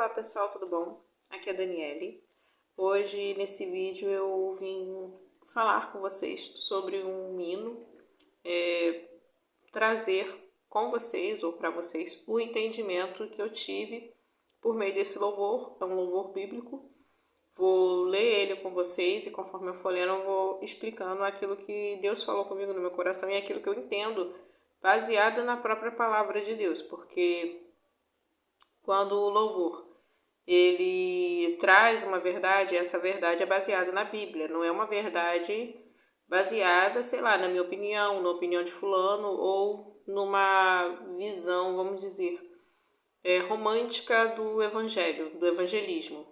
Olá pessoal, tudo bom? Aqui é a Daniele. Hoje nesse vídeo eu vim falar com vocês sobre um hino, trazer com vocês ou para vocês o entendimento que eu tive por meio desse louvor. É um louvor bíblico. Vou ler ele com vocês e conforme eu for lendo eu vou explicando aquilo que Deus falou comigo no meu coração e aquilo que eu entendo baseado na própria palavra de Deus, porque quando o louvor ele traz uma verdade, essa verdade é baseada na Bíblia, não é uma verdade baseada, sei lá, na minha opinião, na opinião de fulano ou numa visão, vamos dizer, romântica do evangelho, do evangelismo,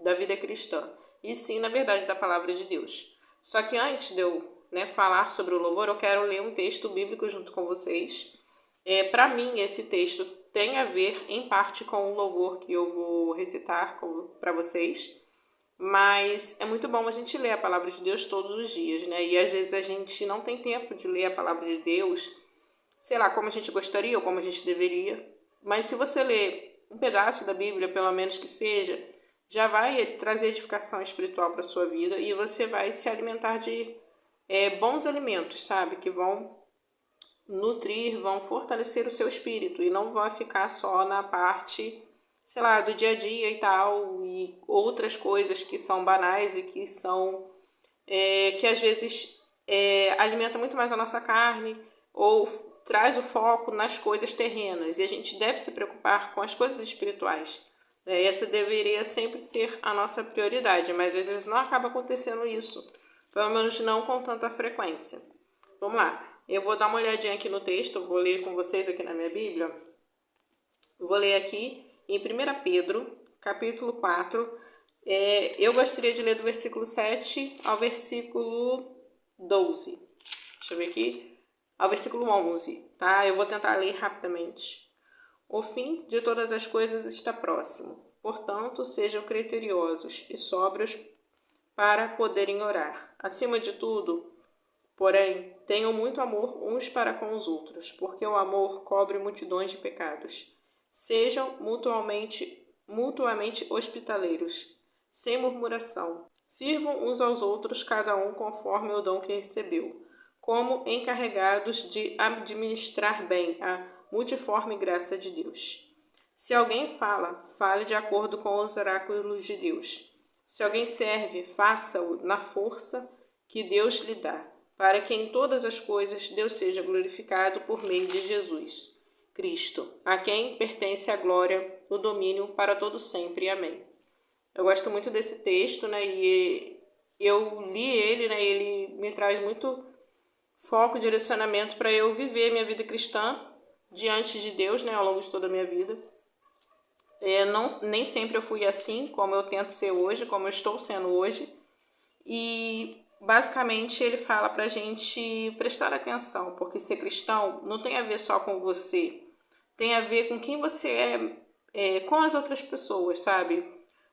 da vida cristã, e sim, na verdade, da palavra de Deus. Só que antes de eu falar sobre o louvor, eu quero ler um texto bíblico junto com vocês. Para mim, esse texto tem a ver, em parte, com o louvor que eu vou recitar para vocês, mas é muito bom a gente ler a palavra de Deus todos os dias, né? E às vezes a gente não tem tempo de ler a palavra de Deus, sei lá, como a gente gostaria ou como a gente deveria, mas se você ler um pedaço da Bíblia, pelo menos que seja, já vai trazer edificação espiritual para a sua vida e você vai se alimentar de bons alimentos, sabe? Que vão nutrir, vão fortalecer o seu espírito e não vai ficar só na parte, sei lá, do dia a dia e tal, e outras coisas que são banais e que são, que às vezes alimenta muito mais a nossa carne ou traz o foco nas coisas terrenas, e a gente deve se preocupar com as coisas espirituais. Essa deveria sempre ser a nossa prioridade, mas às vezes não acaba acontecendo isso, pelo menos não com tanta frequência. Vamos lá, eu vou dar uma olhadinha aqui no texto, vou ler com vocês aqui na minha Bíblia. Vou ler aqui em 1 Pedro, capítulo 4. Eu gostaria de ler do versículo 7 ao versículo 12. Deixa eu ver aqui. Ao versículo 11, tá? Eu vou tentar ler rapidamente. O fim de todas as coisas está próximo. Portanto, sejam criteriosos e sóbrios para poderem orar. Acima de tudo, porém, tenham muito amor uns para com os outros, porque o amor cobre multidões de pecados. Sejam mutuamente hospitaleiros, sem murmuração. Sirvam uns aos outros, cada um conforme o dom que recebeu, como encarregados de administrar bem a multiforme graça de Deus. Se alguém fala, fale de acordo com os oráculos de Deus. Se alguém serve, faça-o na força que Deus lhe dá, para que em todas as coisas Deus seja glorificado por meio de Jesus Cristo, a quem pertence a glória, o domínio para todo sempre. Amém. Eu gosto muito desse texto, né? E eu li ele, né? Ele me traz muito foco, direcionamento para eu viver minha vida cristã diante de Deus, né? Ao longo de toda a minha vida. Nem sempre eu fui assim, como eu tento ser hoje, como eu estou sendo hoje. E basicamente ele fala pra gente prestar atenção, porque ser cristão não tem a ver só com você, tem a ver com quem você com as outras pessoas, sabe?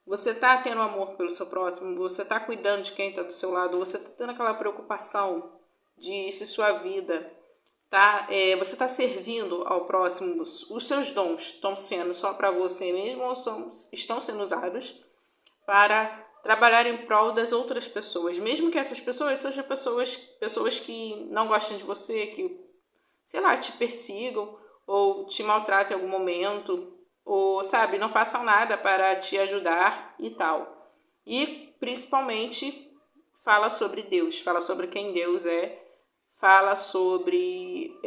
Você tá tendo amor pelo seu próximo, você tá cuidando de quem tá do seu lado, você tá tendo aquela preocupação de se sua vida tá, você tá servindo ao próximo, os seus dons estão sendo só para você mesmo ou estão sendo usados para trabalhar em prol das outras pessoas, mesmo que essas pessoas sejam pessoas que não gostem de você, que, sei lá, te persigam ou te maltratem em algum momento, ou, sabe, não façam nada para te ajudar e tal. E, principalmente, fala sobre Deus, fala sobre quem Deus é, fala sobre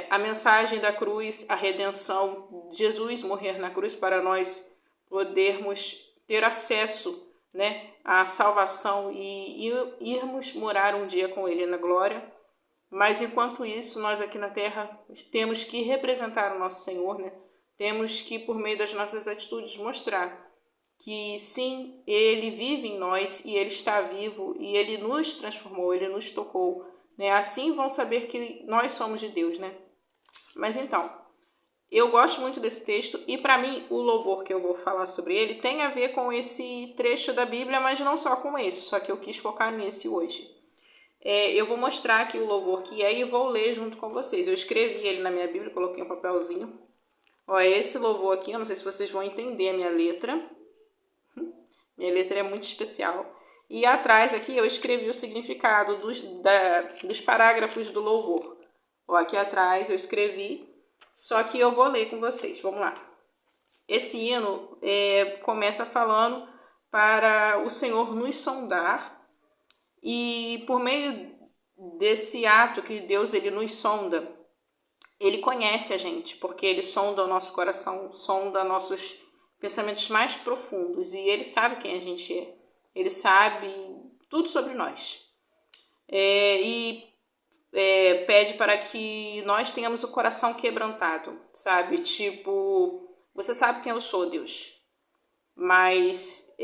a mensagem da cruz, a redenção, Jesus morrer na cruz para nós podermos ter acesso, à salvação e irmos morar um dia com Ele na glória. Mas enquanto isso, nós aqui na Terra temos que representar o nosso Senhor, Temos que, por meio das nossas atitudes, mostrar que sim, Ele vive em nós e Ele está vivo e Ele nos transformou, Ele nos tocou, Assim vão saber que nós somos de Deus, Mas então, eu gosto muito desse texto e para mim o louvor que eu vou falar sobre ele tem a ver com esse trecho da Bíblia, mas não só com esse, só que eu quis focar nesse hoje. Eu vou mostrar aqui o louvor que é e vou ler junto com vocês. Eu escrevi ele na minha Bíblia, coloquei um papelzinho Ó, esse louvor aqui, eu não sei se vocês vão entender a minha letra. Minha letra é muito especial. E atrás aqui eu escrevi o significado dos parágrafos do louvor. Ó, aqui atrás eu escrevi, só que eu vou ler com vocês. Vamos lá. Esse hino começa falando para o Senhor nos sondar, e por meio desse ato que Deus ele nos sonda, ele conhece a gente, porque ele sonda o nosso coração, sonda nossos pensamentos mais profundos, e ele sabe quem a gente é. Ele sabe tudo sobre nós. Pede para que nós tenhamos o coração quebrantado, sabe? Tipo, você sabe quem eu sou, Deus, mas,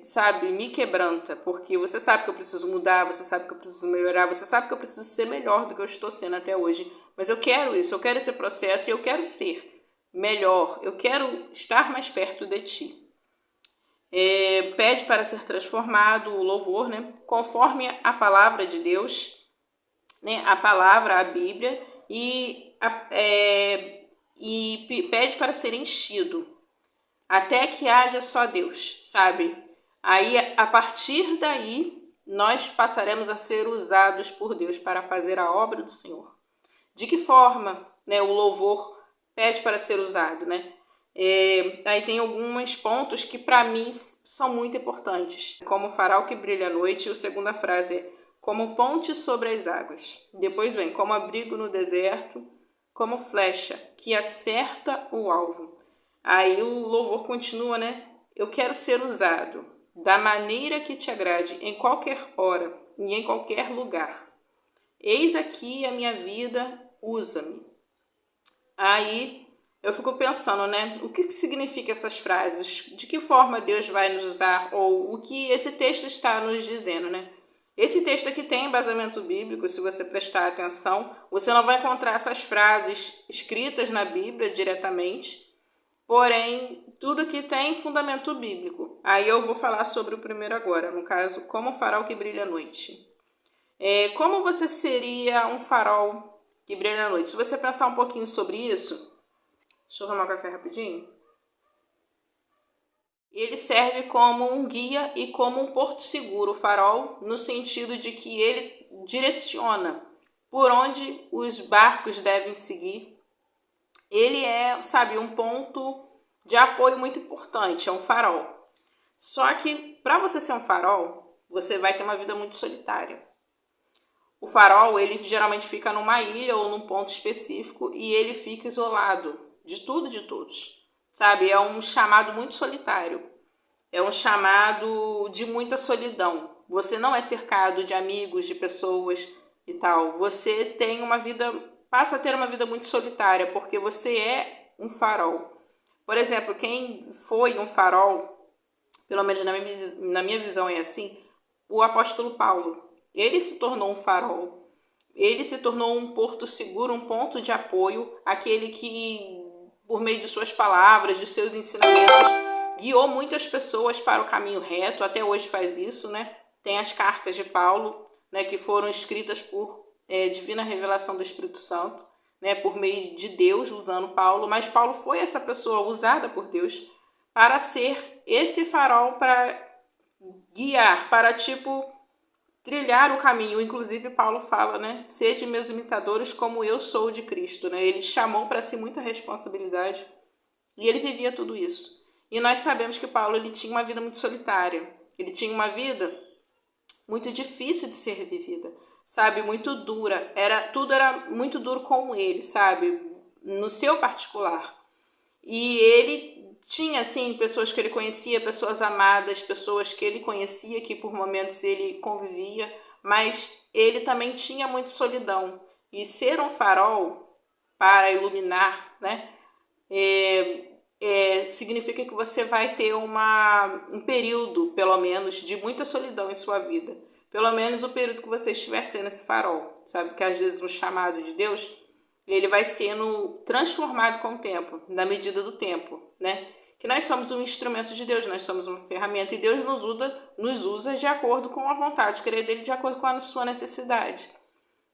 sabe, me quebranta, porque você sabe que eu preciso mudar, você sabe que eu preciso melhorar, você sabe que eu preciso ser melhor do que eu estou sendo até hoje, mas eu quero isso, eu quero esse processo e eu quero ser melhor, eu quero estar mais perto de ti. Pede para ser transformado, o louvor, né, conforme a palavra de Deus, né, a palavra, a Bíblia, e pede para ser enchido, até que haja só Deus, sabe? Aí, a partir daí, nós passaremos a ser usados por Deus para fazer a obra do Senhor. De que forma, né, o louvor pede para ser usado, né? Aí tem alguns pontos que para mim são muito importantes, como o farol que brilha à noite, e a segunda frase é como ponte sobre as águas. Depois vem como abrigo no deserto, como flecha que acerta o alvo. Aí o louvor continua, né? Eu quero ser usado da maneira que te agrade, em qualquer hora e em qualquer lugar. Eis aqui a minha vida, usa-me. Aí eu fico pensando, né? O que significa essas frases? De que forma Deus vai nos usar? Ou o que esse texto está nos dizendo, né? Esse texto aqui tem embasamento bíblico, se você prestar atenção. Você não vai encontrar essas frases escritas na Bíblia diretamente, porém, tudo aqui tem fundamento bíblico. Aí eu vou falar sobre o primeiro agora, no caso, como o farol que brilha à noite. Como você seria um farol que brilha à noite? Se você pensar um pouquinho sobre isso, deixa eu tomar um café rapidinho. Ele serve como um guia e como um porto seguro, o farol, no sentido de que ele direciona por onde os barcos devem seguir. Ele é, sabe, um ponto de apoio muito importante, é um farol. Só que para você ser um farol, você vai ter uma vida muito solitária. O farol, ele geralmente fica numa ilha ou num ponto específico e ele fica isolado de tudo e de todos, sabe? É um chamado muito solitário, é um chamado de muita solidão. Você não é cercado de amigos, de pessoas e tal. Você tem uma vida, passa a ter uma vida muito solitária, porque você é um farol. Por exemplo, quem foi um farol, pelo menos na minha visão é assim, o apóstolo Paulo. Ele se tornou um farol. Ele se tornou um porto seguro, um ponto de apoio, aquele que, por meio de suas palavras, de seus ensinamentos, guiou muitas pessoas para o caminho reto. Até hoje faz isso, né? Tem as cartas de Paulo, né, que foram escritas por divina revelação do Espírito Santo, né, por meio de Deus, usando Paulo. Mas Paulo foi essa pessoa usada por Deus para ser esse farol, para guiar, para trilhar o caminho. Inclusive Paulo fala, né, sede meus imitadores como eu sou de Cristo, né? Ele chamou para si muita responsabilidade e ele vivia tudo isso. E nós sabemos que Paulo, ele tinha uma vida muito solitária. Ele tinha uma vida muito difícil de ser vivida, sabe? Muito dura. Tudo era muito duro com ele, sabe? No seu particular. E ele tinha, assim, pessoas que ele conhecia, pessoas amadas, pessoas que ele conhecia, que por momentos ele convivia, mas ele também tinha muita solidão. E ser um farol para iluminar, né? Significa que você vai ter um período, pelo menos, de muita solidão em sua vida. Pelo menos o período que você estiver sendo esse farol. Sabe que às vezes o chamado de Deus, ele vai sendo transformado com o tempo, na medida do tempo, né? Que nós somos um instrumento de Deus, nós somos uma ferramenta, e Deus nos usa de acordo com a vontade, querer dele, de acordo com a sua necessidade.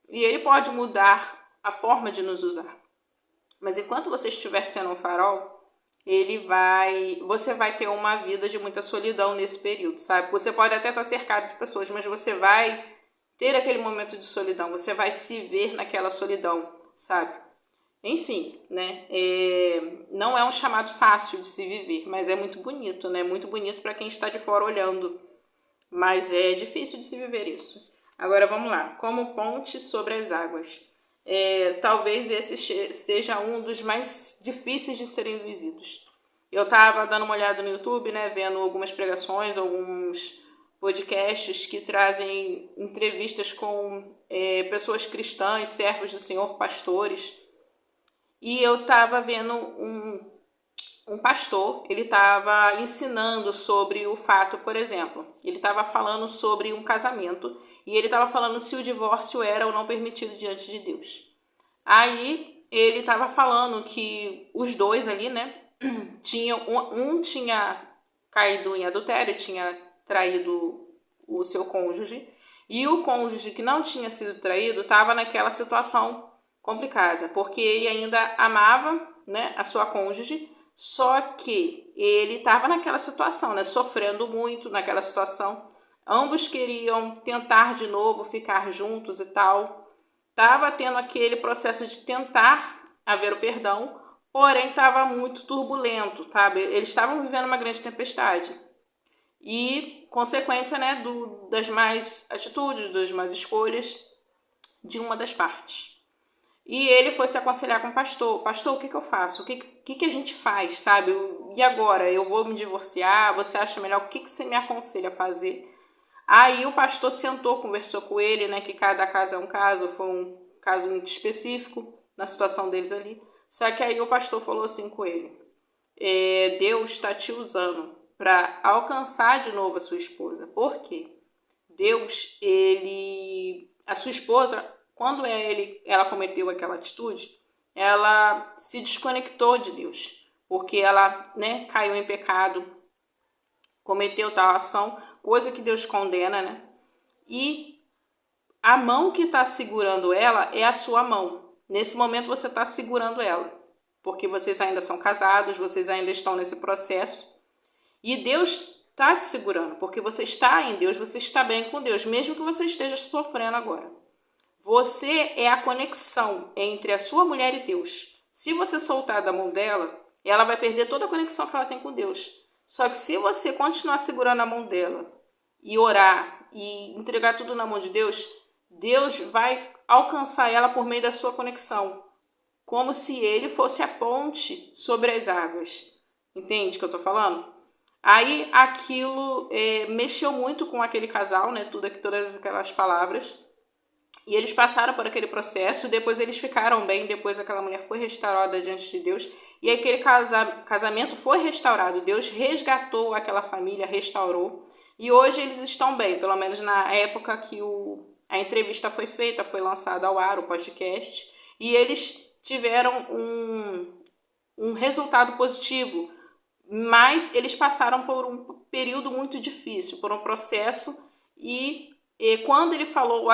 E ele pode mudar a forma de nos usar. Mas enquanto você estiver sendo um farol, você vai ter uma vida de muita solidão nesse período, sabe? Você pode até estar cercado de pessoas, mas você vai ter aquele momento de solidão, você vai se ver naquela solidão, sabe? Enfim, né? Não é um chamado fácil de se viver, mas é muito bonito, né? Muito bonito para quem está de fora olhando, mas é difícil de se viver isso. Agora vamos lá, como ponte sobre as águas. Talvez esse seja um dos mais difíceis de serem vividos. Eu estava dando uma olhada no YouTube, né, vendo algumas pregações, alguns podcasts que trazem entrevistas com pessoas cristãs, servos do Senhor, pastores. E eu estava vendo um pastor, ele estava ensinando sobre o fato, por exemplo, ele estava falando sobre um casamento e ele estava falando se o divórcio era ou não permitido diante de Deus. Aí ele estava falando que os dois ali, né, um tinha caído em adultério, tinha traído o seu cônjuge, e o cônjuge que não tinha sido traído estava naquela situação complicada, porque ele ainda amava, né, a sua cônjuge, só que ele estava naquela situação, né, sofrendo muito naquela situação. Ambos queriam tentar de novo ficar juntos e tal. Estava tendo aquele processo de tentar haver o perdão, porém estava muito turbulento, sabe? Eles estavam vivendo uma grande tempestade. E consequência, né, das más atitudes, das más escolhas de uma das partes. E ele foi se aconselhar com o pastor. Pastor, o que eu faço? O que a gente faz, sabe? E agora? Eu vou me divorciar? Você acha melhor? O que você me aconselha a fazer? Aí o pastor sentou, conversou com ele, né? Que cada caso é um caso. Foi um caso muito específico na situação deles ali. Só que aí o pastor falou assim com ele. Deus está te usando para alcançar de novo a sua esposa. Por quê? Deus, a sua esposa, quando ela cometeu aquela atitude, ela se desconectou de Deus, porque ela, né, caiu em pecado, cometeu tal ação, coisa que Deus condena, né? E a mão que está segurando ela é a sua mão. Nesse momento você está segurando ela, porque vocês ainda são casados, vocês ainda estão nesse processo. E Deus está te segurando, porque você está em Deus, você está bem com Deus, mesmo que você esteja sofrendo agora. Você é a conexão entre a sua mulher e Deus. Se você soltar da mão dela, ela vai perder toda a conexão que ela tem com Deus. Só que se você continuar segurando a mão dela e orar e entregar tudo na mão de Deus, Deus vai alcançar ela por meio da sua conexão, como se ele fosse a ponte sobre as águas. Entende o que eu estou falando? Aí aquilo mexeu muito com aquele casal, né? Todas aquelas palavras. E eles passaram por aquele processo, depois eles ficaram bem, depois aquela mulher foi restaurada diante de Deus. E aquele casamento foi restaurado. Deus resgatou aquela família, restaurou. E hoje eles estão bem, pelo menos na época que a entrevista foi feita, foi lançado ao ar, o podcast. E eles tiveram um resultado positivo. Mas eles passaram por um período muito difícil, por um processo. E quando ele falou,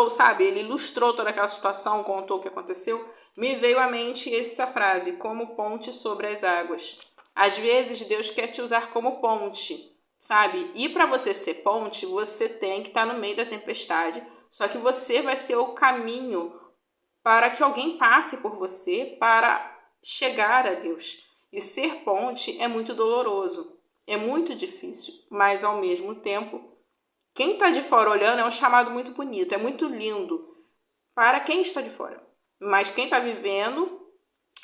sabe, ele ilustrou toda aquela situação, contou o que aconteceu, me veio à mente essa frase, como ponte sobre as águas. Às vezes Deus quer te usar como ponte, sabe? E para você ser ponte, você tem que estar no meio da tempestade, só que você vai ser o caminho para que alguém passe por você para chegar a Deus. E ser ponte é muito doloroso, é muito difícil, mas ao mesmo tempo, quem está de fora olhando é um chamado muito bonito, é muito lindo para quem está de fora. Mas quem está vivendo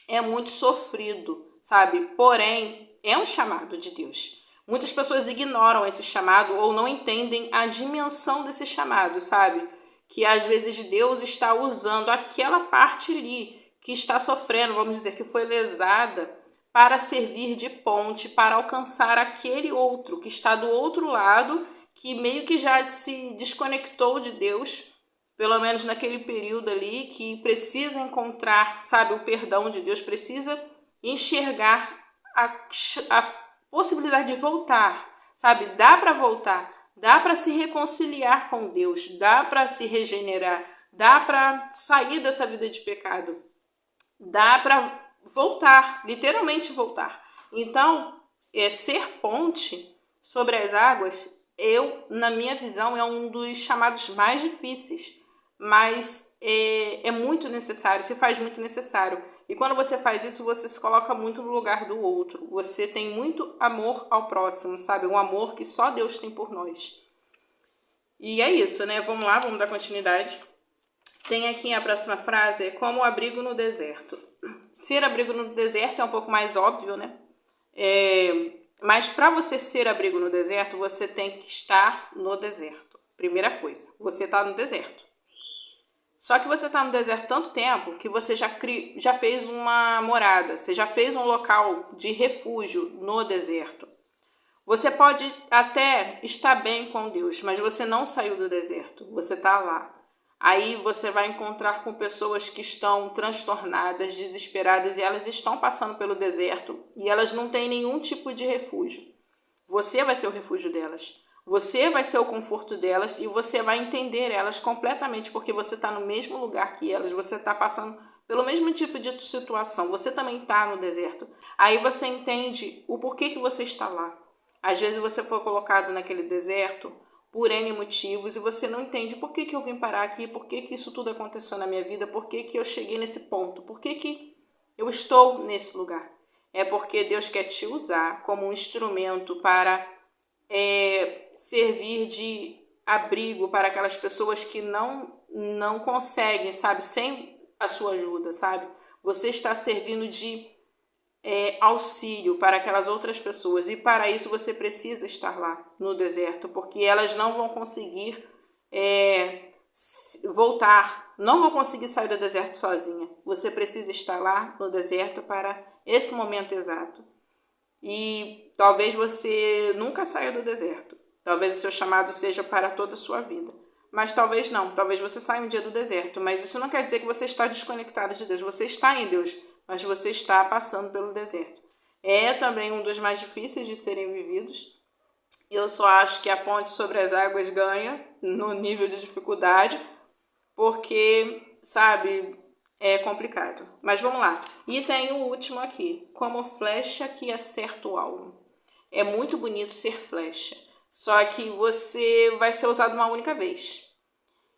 é muito sofrido, sabe? Porém, é um chamado de Deus. Muitas pessoas ignoram esse chamado ou não entendem a dimensão desse chamado, sabe? Que às vezes Deus está usando aquela parte ali que está sofrendo, vamos dizer, que foi lesada, para servir de ponte, para alcançar aquele outro que está do outro lado, que meio que já se desconectou de Deus, pelo menos naquele período ali, que precisa encontrar, sabe, o perdão de Deus, precisa enxergar a possibilidade de voltar, sabe? Dá para voltar, dá para se reconciliar com Deus, dá para se regenerar, dá para sair dessa vida de pecado. dá para voltar, literalmente voltar. Então, ser ponte sobre as águas, na minha visão, é um dos chamados mais difíceis, mas é muito necessário, se faz muito necessário. E quando você faz isso, você se coloca muito no lugar do outro. Você tem muito amor ao próximo, sabe? Um amor que só Deus tem por nós. E é isso, né? Vamos lá, vamos dar continuidade. Tem aqui a próxima frase, é como abrigo no deserto. Ser abrigo no deserto é um pouco mais óbvio, né? Mas para você ser abrigo no deserto, você tem que estar no deserto. Primeira coisa, você está no deserto. Só que você está no deserto tanto tempo que você já fez uma morada, você já fez um local de refúgio no deserto. Você pode até estar bem com Deus, mas você não saiu do deserto, você está lá. Aí você vai encontrar com pessoas que estão transtornadas, desesperadas, e elas estão passando pelo deserto e elas não têm nenhum tipo de refúgio. Você vai ser o refúgio delas. Você vai ser o conforto delas e você vai entender elas completamente, porque você está no mesmo lugar que elas, você está passando pelo mesmo tipo de situação, você também está no deserto. Aí você entende o porquê que você está lá. Às vezes você foi colocado naquele deserto por N motivos e você não entende por que eu vim parar aqui, por que isso tudo aconteceu na minha vida, por que eu cheguei nesse ponto, por que eu estou nesse lugar. É porque Deus quer te usar como um instrumento para servir de abrigo para aquelas pessoas que não conseguem, sabe, sem a sua ajuda, sabe? Você está servindo de auxílio para aquelas outras pessoas e para isso você precisa estar lá no deserto, porque elas não vão conseguir voltar, não vão conseguir sair do deserto sozinha. Você precisa estar lá no deserto para esse momento exato. E talvez você nunca saia do deserto. Talvez o seu chamado seja para toda a sua vida. Mas talvez não. Talvez você saia um dia do deserto. Mas isso não quer dizer que você está desconectado de Deus. Você está em Deus, mas você está passando pelo deserto. É também um dos mais difíceis de serem vividos. Eu só acho que a ponte sobre as águas ganha no nível de dificuldade, porque, sabe, é complicado. Mas vamos lá. E tem o último aqui. Como flecha que acerta o alvo. É muito bonito ser flecha. Só que você vai ser usado uma única vez.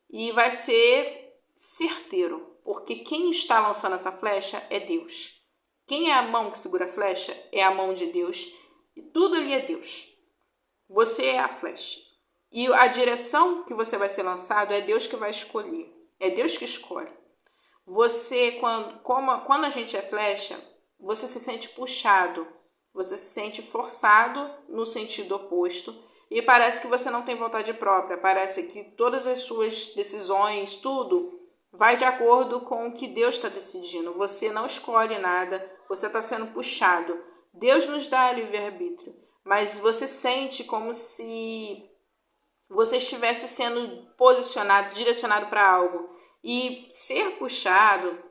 E vai ser certeiro. Porque quem está lançando essa flecha é Deus. Quem é a mão que segura a flecha é a mão de Deus. E tudo ali é Deus. Você é a flecha. E a direção que você vai ser lançado é Deus que vai escolher. É Deus que escolhe. Você, quando a gente é flecha, você se sente puxado, você se sente forçado no sentido oposto e parece que você não tem vontade própria, parece que todas as suas decisões, tudo, vai de acordo com o que Deus está decidindo. Você não escolhe nada, você está sendo puxado. Deus nos dá livre-arbítrio, mas você sente como se você estivesse sendo posicionado, direcionado para algo. E ser puxado,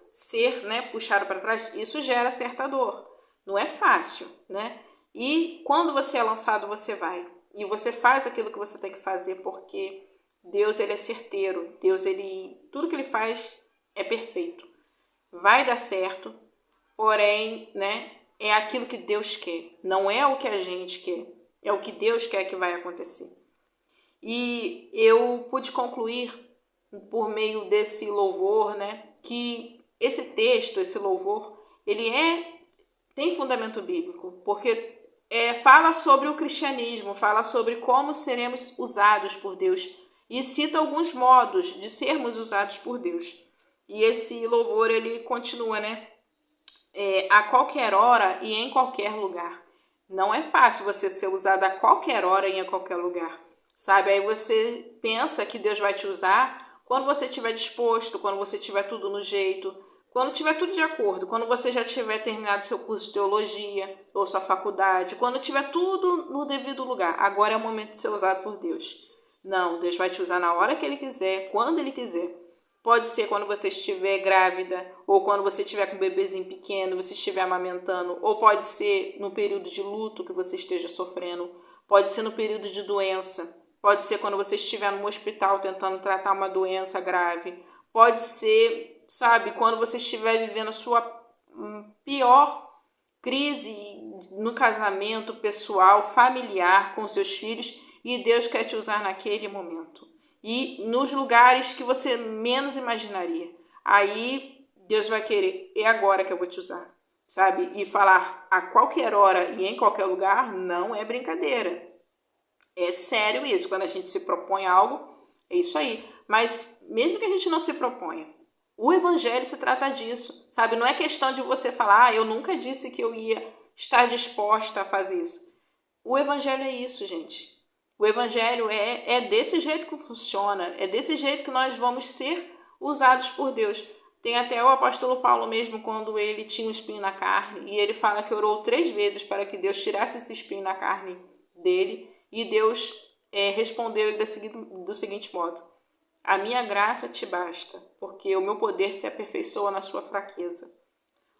puxado para trás, isso gera certa dor. Não é fácil, né? E quando você é lançado, você vai. E você faz aquilo que você tem que fazer, porque Deus, ele é certeiro. Deus, tudo que ele faz é perfeito. Vai dar certo, porém, né, é aquilo que Deus quer. Não é o que a gente quer. É o que Deus quer que vai acontecer. E eu pude concluir por meio desse louvor, né, que esse texto, esse louvor, ele tem fundamento bíblico, porque fala sobre o cristianismo, fala sobre como seremos usados por Deus e cita alguns modos de sermos usados por Deus. E esse louvor, ele continua, né, a qualquer hora e em qualquer lugar. Não é fácil você ser usado a qualquer hora e em qualquer lugar, sabe? Aí você pensa que Deus vai te usar quando você estiver disposto, quando você tiver tudo no jeito, quando tiver tudo de acordo, quando você já tiver terminado seu curso de teologia ou sua faculdade, quando tiver tudo no devido lugar. Agora é o momento de ser usado por Deus. Não, Deus vai te usar na hora que Ele quiser, quando Ele quiser. Pode ser quando você estiver grávida, ou quando você estiver com um bebezinho pequeno, você estiver amamentando, ou pode ser no período de luto que você esteja sofrendo, pode ser no período de doença, pode ser quando você estiver no hospital tentando tratar uma doença grave, pode ser, sabe, quando você estiver vivendo a sua pior crise no casamento pessoal, familiar, com seus filhos, e Deus quer te usar naquele momento. E nos lugares que você menos imaginaria. Aí Deus vai querer, é agora que eu vou te usar, sabe? E falar a qualquer hora e em qualquer lugar não é brincadeira. É sério isso, quando a gente se propõe algo, é isso aí. Mas mesmo que a gente não se proponha, o evangelho se trata disso, sabe? Não é questão de você falar, eu nunca disse que eu ia estar disposta a fazer isso. O evangelho é isso, gente. O evangelho é desse jeito que funciona, é desse jeito que nós vamos ser usados por Deus. Tem até o apóstolo Paulo mesmo, quando ele tinha um espinho na carne, e ele fala que orou 3 vezes para que Deus tirasse esse espinho na carne dele, e Deus respondeu ele do seguinte modo: a minha graça te basta, porque o meu poder se aperfeiçoa na sua fraqueza.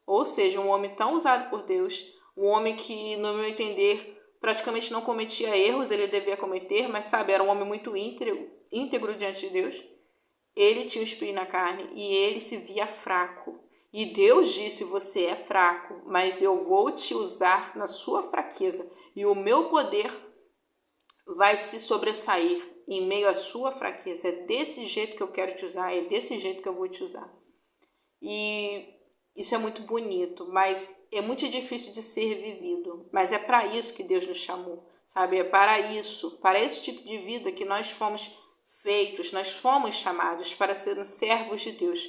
Ou seja, um homem tão usado por Deus, um homem que, no meu entender, praticamente não cometia erros, ele devia cometer, mas sabe, era um homem muito íntegro diante de Deus. Ele tinha o espinho na carne e ele se via fraco. E Deus disse: você é fraco, mas eu vou te usar na sua fraqueza, e o meu poder vai se sobressair em meio à sua fraqueza. É desse jeito que eu quero te usar, é desse jeito que eu vou te usar. E isso é muito bonito, mas é muito difícil de ser vivido. Mas é para isso que Deus nos chamou, sabe? É para isso, para esse tipo de vida que nós fomos feitos, nós fomos chamados para sermos servos de Deus.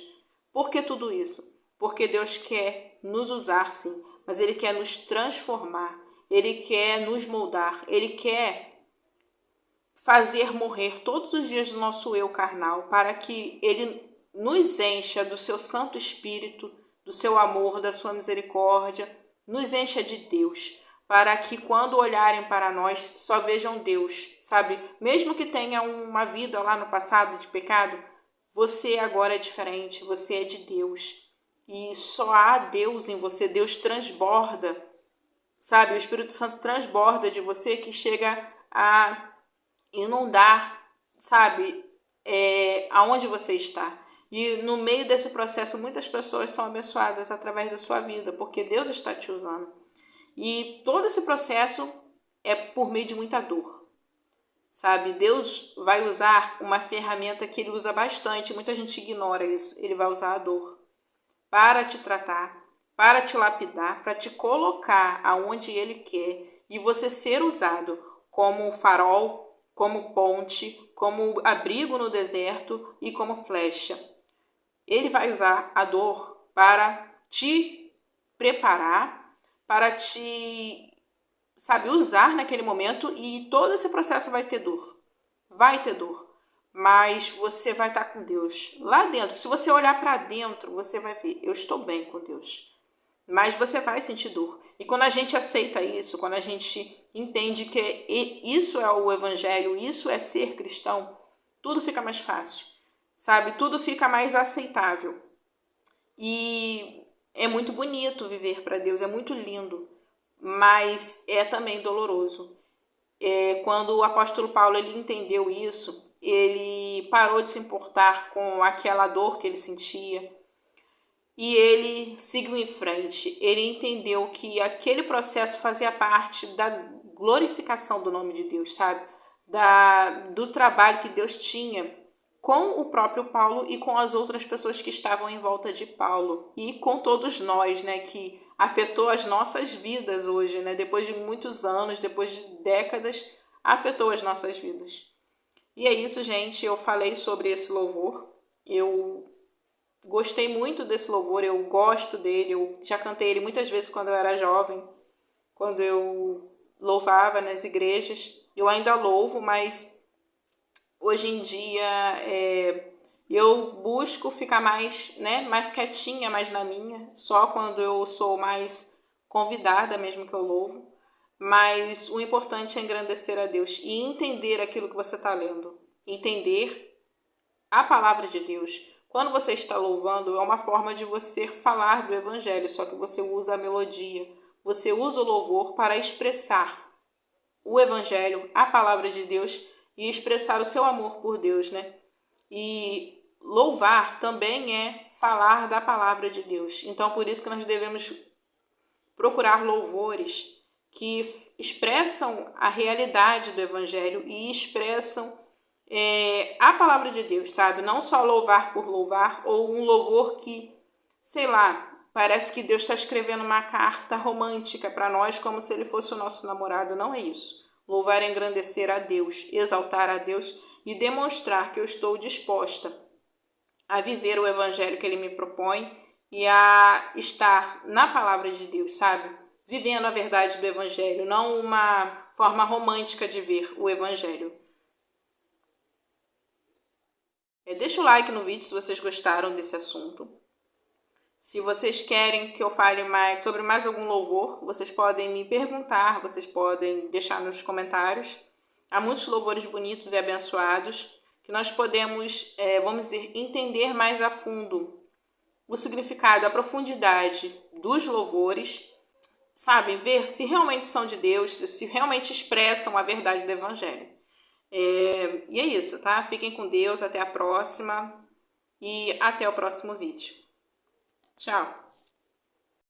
Por que tudo isso? Porque Deus quer nos usar, sim, mas Ele quer nos transformar, Ele quer nos moldar, Ele quer fazer morrer todos os dias do nosso eu carnal, para que Ele nos encha do seu Santo Espírito, do seu amor, da sua misericórdia, nos encha de Deus, para que quando olharem para nós só vejam Deus, sabe? Mesmo que tenha uma vida lá no passado de pecado, você agora é diferente, você é de Deus. E só há Deus em você, Deus transborda, sabe? O Espírito Santo transborda de você, que chega a inundar, sabe, aonde você está. E no meio desse processo, muitas pessoas são abençoadas através da sua vida, porque Deus está te usando. E todo esse processo é por meio de muita dor, sabe? Deus vai usar uma ferramenta que Ele usa bastante, muita gente ignora isso. Ele vai usar a dor para te tratar, para te lapidar, para te colocar aonde Ele quer, e você ser usado como farol, como ponte, como abrigo no deserto e como flecha. Ele vai usar a dor para te preparar, para te, sabe, usar naquele momento, e todo esse processo vai ter dor. Vai ter dor. Mas você vai estar com Deus lá dentro. Se você olhar para dentro, você vai ver: eu estou bem com Deus. Mas você vai sentir dor. E quando a gente aceita isso, quando a gente entende que isso é o evangelho, isso é ser cristão, tudo fica mais fácil, sabe? Tudo fica mais aceitável. E é muito bonito viver para Deus, é muito lindo, mas é também doloroso. Quando o apóstolo Paulo ele entendeu isso, ele parou de se importar com aquela dor que ele sentia, e ele seguiu em frente. Ele entendeu que aquele processo fazia parte da glorificação do nome de Deus, sabe? Do trabalho que Deus tinha com o próprio Paulo e com as outras pessoas que estavam em volta de Paulo. E com todos nós, né? Que afetou as nossas vidas hoje, né? Depois de muitos anos, depois de décadas, afetou as nossas vidas. E é isso, gente. Eu falei sobre esse louvor. Eu gostei muito desse louvor, eu gosto dele, eu já cantei ele muitas vezes quando eu era jovem, quando eu louvava nas igrejas. Eu ainda louvo, mas hoje em dia eu busco ficar mais, né, mais quietinha, mais na minha, só quando eu sou mais convidada mesmo que eu louvo. Mas o importante é engrandecer a Deus e entender aquilo que você está lendo, entender a palavra de Deus. Quando você está louvando, é uma forma de você falar do evangelho, só que você usa a melodia, você usa o louvor para expressar o evangelho, a palavra de Deus, e expressar o seu amor por Deus, né? E louvar também é falar da palavra de Deus. Então, por isso que nós devemos procurar louvores que expressam a realidade do Evangelho e expressam a palavra de Deus, sabe? Não só louvar por louvar, ou um louvor que, sei lá, parece que Deus está escrevendo uma carta romântica para nós como se ele fosse o nosso namorado. Não é isso. Louvar é engrandecer a Deus, exaltar a Deus e demonstrar que eu estou disposta a viver o Evangelho que ele me propõe e a estar na palavra de Deus, sabe? Vivendo a verdade do Evangelho, não uma forma romântica de ver o Evangelho. Deixa o like no vídeo se vocês gostaram desse assunto. Se vocês querem que eu fale mais sobre mais algum louvor, vocês podem me perguntar, vocês podem deixar nos comentários. Há muitos louvores bonitos e abençoados que nós podemos, vamos dizer, entender mais a fundo o significado, a profundidade dos louvores, sabe? Ver se realmente são de Deus, se realmente expressam a verdade do Evangelho. E é isso, tá? Fiquem com Deus, até a próxima e até o próximo vídeo. Tchau!